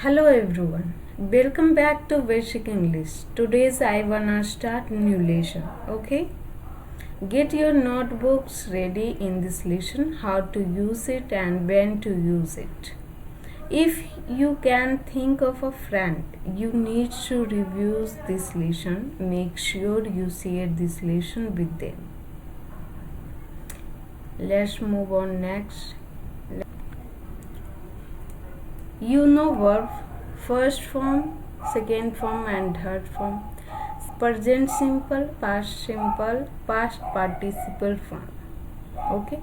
Hello everyone, welcome back to Basic English. Today's I wanna start new lesson. Okay, get your notebooks ready in this lesson. How to use it and when to use it. If you can think of a friend you need to review this lesson, make sure you share this lesson with them. Let's move on next. You know verb, first form, second form and third form. Present simple, past participle form. Okay.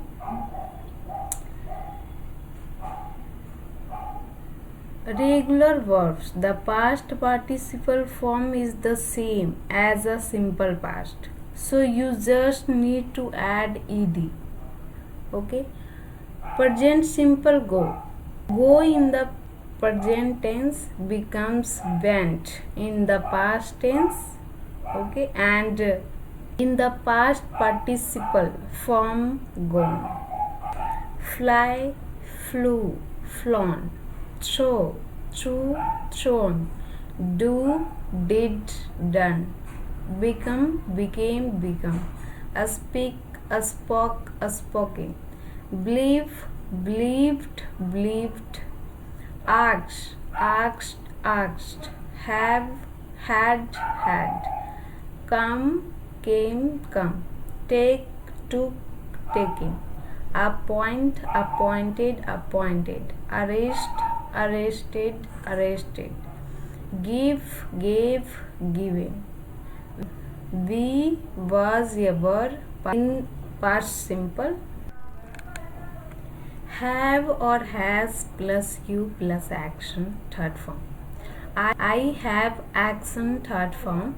Regular verbs. The past participle form is the same as a simple past. So you just need to add ed. Okay. Present simple go. Go in the present tense becomes went in the past tense. Okay, and in the past participle form gone. Fly, flew, flown. Throw, threw, thrown. Do, did, done. Become, became, become. Speak, spoke, spoken. Believe, believed, believed. Asked, asked, asked. Have, had, had. Come, came, come. Take, took, taking. Appoint, appointed, appointed. Arrest, arrested, arrested. Give, gave, given. We, was, ever, in past simple. Have or has plus you plus action, third form. I have action, third form.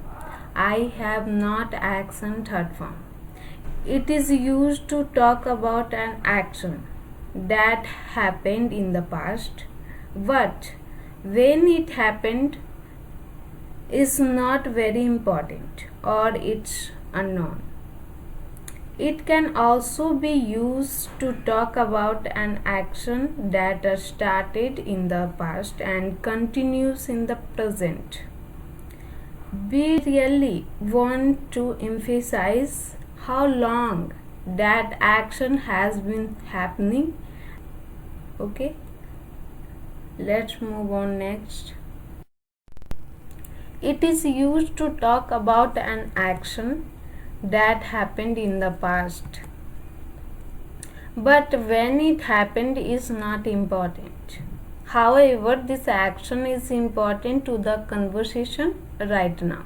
I have not action, third form. It is used to talk about an action that happened in the past, but when it happened is not very important or it's unknown. It can also be used to talk about an action that started in the past and continues in the present. We really want to emphasize how long that action has been happening. Okay, let's move on next. It is used to talk about an action that happened in the past, but when it happened is not important. However, this action is important to the conversation right now.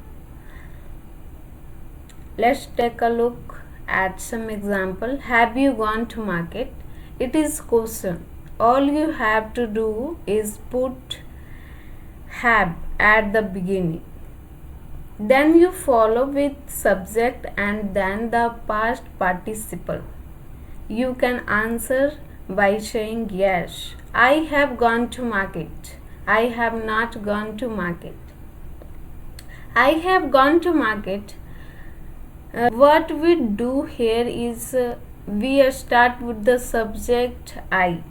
Let's take a look at some example. Have you gone to market? It is question. All you have to do is put have at the beginning. Then you follow with subject and then the past participle. You can answer by saying yes, I have gone to market. I have not gone to market. I have gone to market. What we do here is we start with the subject I,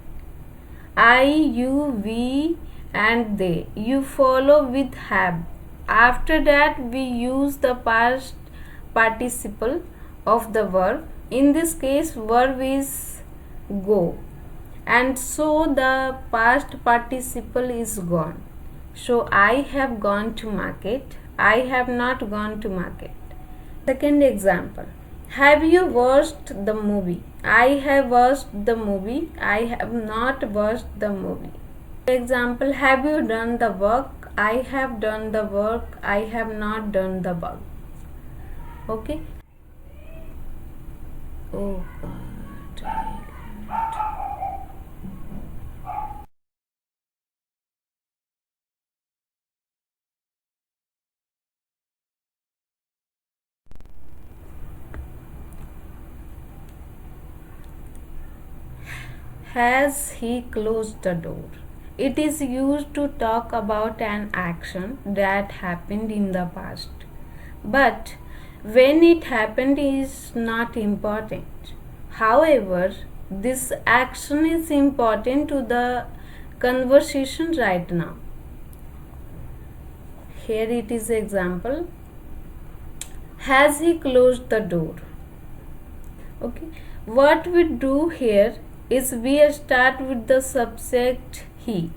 you, we and they. You follow with have. After that we use the past participle of the verb. In this case verb is go, and so the past participle is gone. So I have gone to market. I have not gone to market. Second example. Have you watched the movie? I have watched the movie. I have not watched the movie. Example. Have you done the work? I have done the work. I have not done the work. Okay. Oh God. Has he closed the door? It is used to talk about an action that happened in the past, but when it happened is not important. However, this action is important to the conversation right now. here it is example. Has he closed the door? Okay, what we do here is we start with the subject he,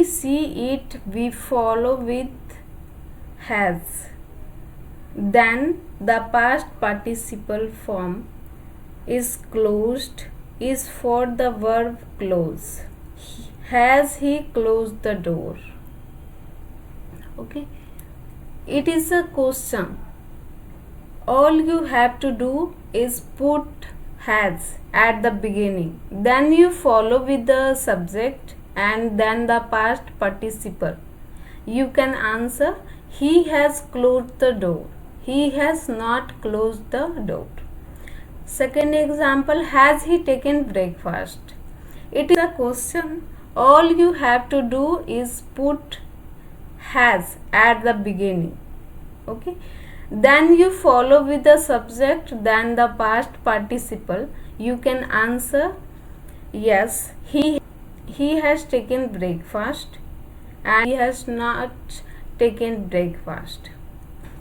she, it, we follow with has, then the past participle form is closed is for the verb close. Has he closed the door? Okay, it is a question. All you have to do is put has at the beginning, then you follow with the subject and then the past participle. You can answer he has closed the door, he has not closed the door. Second example, has he taken breakfast? It is a question. All you have to do is put has at the beginning. Okay, then you follow with the subject, then the past participle. You can answer yes, he has taken breakfast and he has not taken breakfast.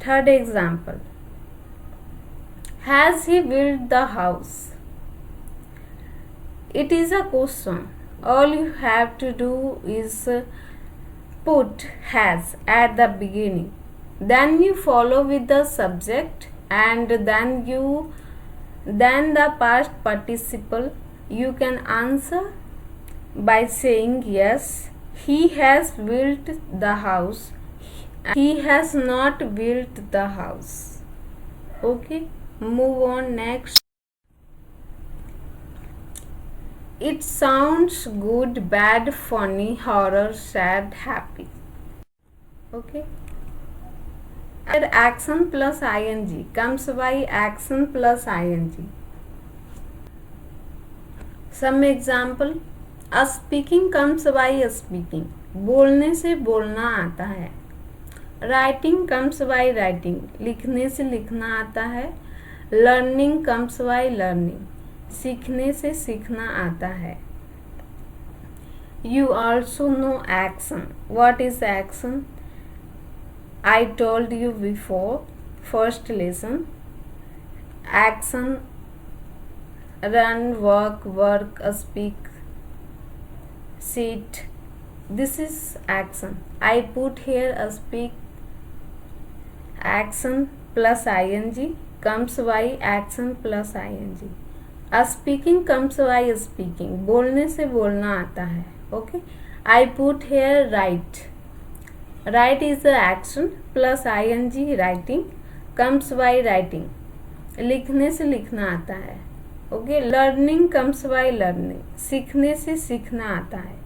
Third example, has he built the house? It is a question. All you have to do is put has at the beginning, then you follow with the subject and then the past participle. You can answer by saying yes, he has built the house, he has not built the house. Okay, move on next. It sounds good, bad, funny, horror, sad, happy. Okay, action plus ing comes by action plus ing. Some example, a speaking comes by speaking, बोलने से बोलना आता है. Writing comes by writing, लिखने से लिखना आता है. लर्निंग कम्स बाय लर्निंग, सीखने से सीखना आता है. You also know action. What is action? I told you before, first lesson. Action, run, work, speak, sit. This is action. I put here a speak. Action plus ing comes by action plus ing. A speaking comes by speaking, बोलने से बोलना आता है. Okay, I put here write. Write is the action plus ing, writing comes by writing, लिखने से लिखना आता है. Okay, learning comes by learning, सीखने से सीखना आता है.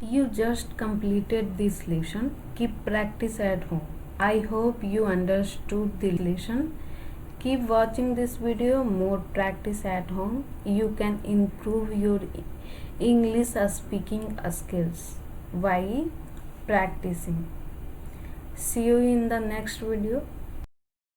You just completed this lesson. Keep practice at home. I hope you understood the lesson. Keep watching this video. More practice at home. You can improve your English speaking skills by practicing. See you in the next video.